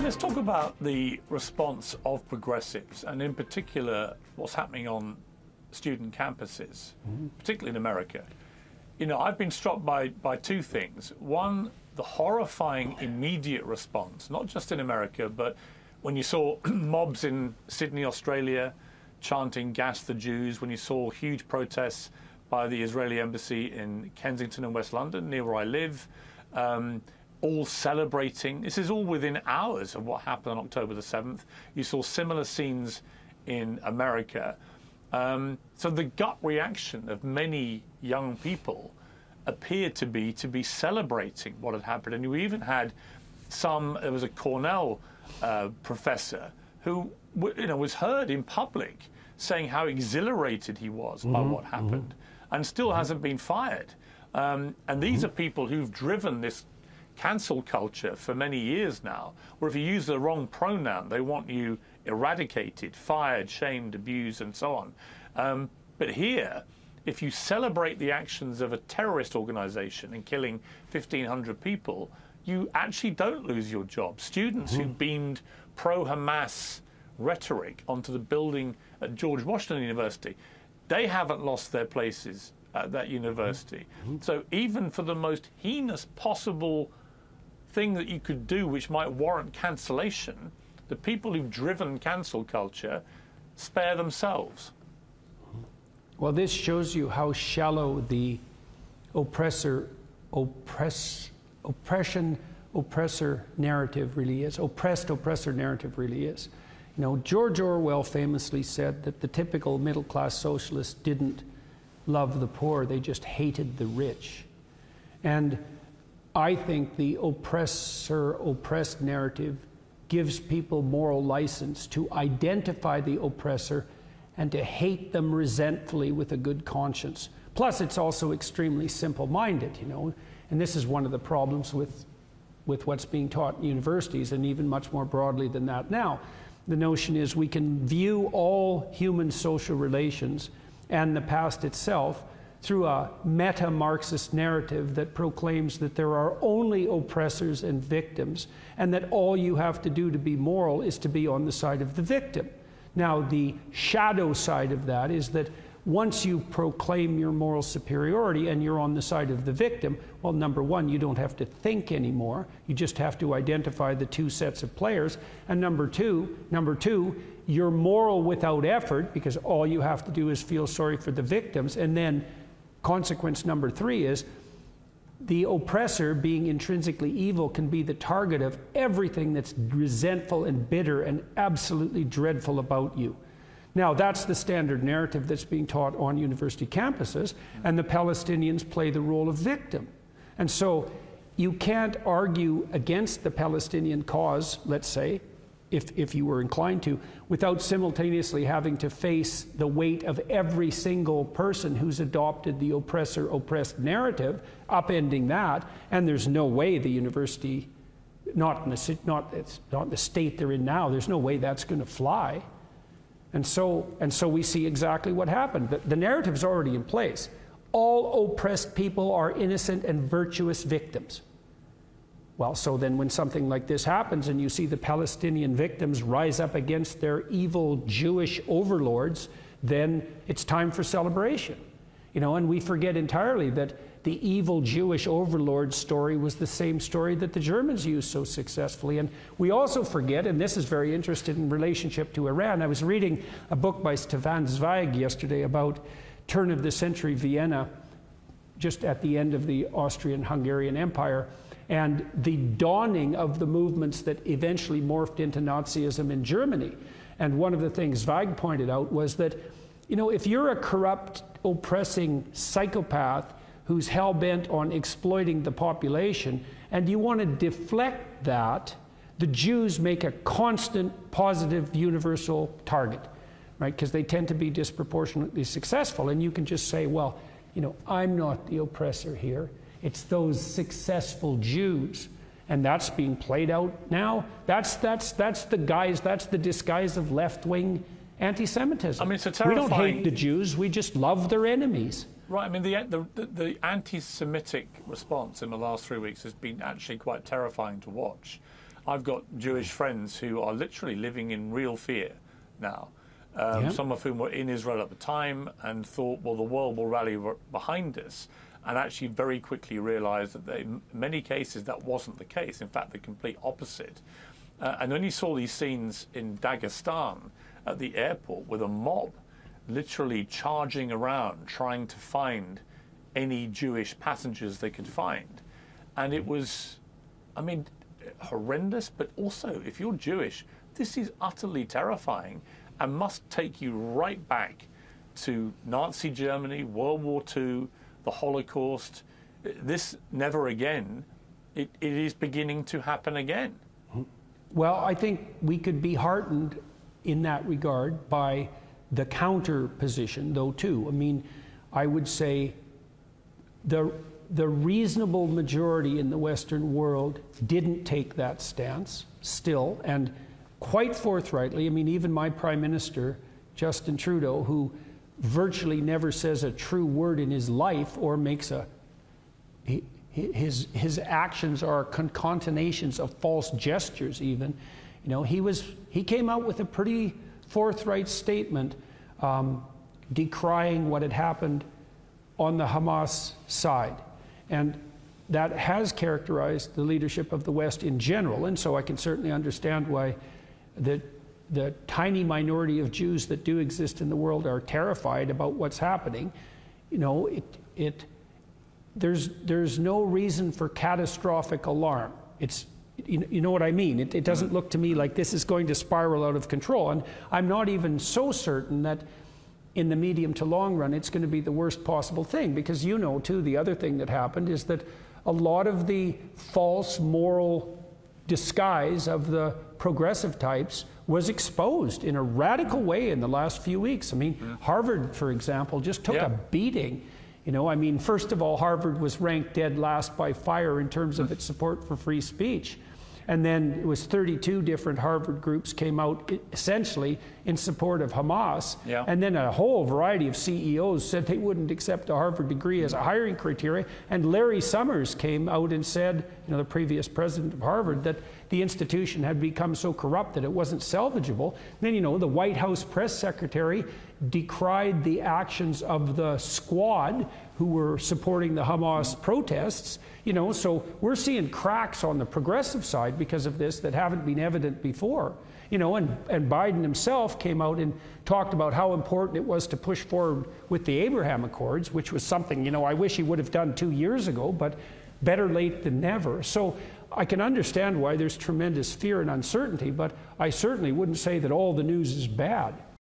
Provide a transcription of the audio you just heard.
Let's talk about the response of progressives, and in particular, what's happening on student campuses, particularly in America. You know, I've been struck by two things. One, the horrifying immediate response, not just in America, but when you saw mobs in Sydney, Australia, chanting "Gas the Jews," when you saw huge protests by the Israeli embassy in Kensington and West London, near where I live, all celebrating. This is all within hours of what happened on October the 7th. You saw similar scenes in America. So the gut reaction of many young people appeared to be celebrating what had happened. And you even had there was a Cornell professor who was heard in public saying how exhilarated he was by what happened, and still hasn't been fired. And these are people who've driven this cancel culture for many years now, where if you use the wrong pronoun, they want you eradicated, fired, shamed, abused, and so on. But here, if you celebrate the actions of a terrorist organization in killing 1,500 people, you actually don't lose your job. Students who beamed pro-Hamas rhetoric onto the building at George Washington University, they haven't lost their places at that university. So even for the most heinous possible thing that you could do which might warrant cancellation, the people who've driven cancel culture spare themselves. Well, this shows you how shallow the oppressor narrative really is, oppressor narrative really is. You know, George Orwell famously said that the typical middle-class socialist didn't love the poor, they just hated the rich. And I think the oppressor-oppressed narrative gives people moral license to identify the oppressor and to hate them resentfully with a good conscience. Plus, it's also extremely simple-minded, you know, and this is one of the problems with what's being taught in universities, and even much more broadly than that now. The notion is we can view all human social relations and the past itself through a meta-Marxist narrative that proclaims that there are only oppressors and victims, and that all you have to do to be moral is to be on the side of the victim. Now, the shadow side of that is that once you proclaim your moral superiority and you're on the side of the victim, well, number one, you don't have to think anymore. You just have to identify the two sets of players. And number two, you're moral without effort, because all you have to do is feel sorry for the victims. And then consequence number three is the oppressor, being intrinsically evil, can be the target of everything that's resentful and bitter and absolutely dreadful about you. Now, that's the standard narrative that's being taught on university campuses, and the Palestinians play the role of victim. And so you can't argue against the Palestinian cause, let's say, if you were inclined to, without simultaneously having to face the weight of every single person who's adopted the oppressor-oppressed narrative, upending that. And there's no way the university, not in the state they're in now, there's no way that's going to fly. And so we see exactly what happened. The narrative's already in place. All oppressed people are innocent and virtuous victims. Well, so then when something like this happens and you see the Palestinian victims rise up against their evil Jewish overlords, then it's time for celebration. You know, and we forget entirely that the evil Jewish overlord story was the same story that the Germans used so successfully. And we also forget, and this is very interesting in relationship to Iran, I was reading a book by Stefan Zweig yesterday about turn-of-the-century Vienna, just at the end of the Austrian-Hungarian Empire, and the dawning of the movements that eventually morphed into Nazism in Germany. And one of the things Zweig pointed out was that, you know, if you're a corrupt, oppressing psychopath who's hell-bent on exploiting the population, and you want to deflect that, the Jews make a constant, positive, universal target, right? Because they tend to be disproportionately successful. And you can just say, well, you know, I'm not the oppressor here. It's those successful Jews. And that's being played out now. That's the disguise of left-wing anti-Semitism. I mean, it's a terrifying... We don't hate the Jews, we just love their enemies. Right, I mean, the anti-Semitic response in the last 3 weeks has been actually quite terrifying to watch. I've got Jewish friends who are literally living in real fear now. Some of whom were in Israel at the time and thought, well, the world will rally behind us, and actually very quickly realized that in many cases that wasn't the case. In fact, the complete opposite. And then you saw these scenes in Dagestan at the airport with a mob literally charging around trying to find any Jewish passengers they could find. And it was, I mean, horrendous, but also, if you're Jewish, this is utterly terrifying and must take you right back to Nazi Germany, World War II, the Holocaust. This never again, it is beginning to happen again. Well, I think we could be heartened in that regard by the counter position, though, too. I mean, I would say the reasonable majority in the Western world didn't take that stance still, and quite forthrightly. I mean, even my Prime Minister, Justin Trudeau, who virtually never says a true word in his life or makes his actions are concatenations of false gestures even. You know, he came out with a pretty forthright statement decrying what had happened on the Hamas side. And that has characterized the leadership of the West in general, and so I can certainly understand why the tiny minority of Jews that do exist in the world are terrified about what's happening. You know, there's no reason for catastrophic alarm. You know what I mean? It doesn't look to me like this is going to spiral out of control, and I'm not even so certain that in the medium to long run it's going to be the worst possible thing, because you know too, the other thing that happened is that a lot of the false moral disguise of the progressive types was exposed in a radical way in the last few weeks. I mean, Harvard, for example, just took a beating. You know, I mean, first of all, Harvard was ranked dead last by fire in terms of its support for free speech. And then it was 32 different Harvard groups came out essentially in support of Hamas. And then a whole variety of CEOs said they wouldn't accept a Harvard degree as a hiring criteria. And Larry Summers came out and said, you know, the previous president of Harvard, that the institution had become so corrupt that it wasn't salvageable. And then, you know, the White House press secretary decried the actions of the squad who were supporting the Hamas protests. You know, so we're seeing cracks on the progressive side because of this that haven't been evident before. You know, and Biden himself came out and talked about how important it was to push forward with the Abraham Accords, which was something, you know, I wish he would have done 2 years ago, but better late than never. So I can understand why there's tremendous fear and uncertainty, but I certainly wouldn't say that all the news is bad.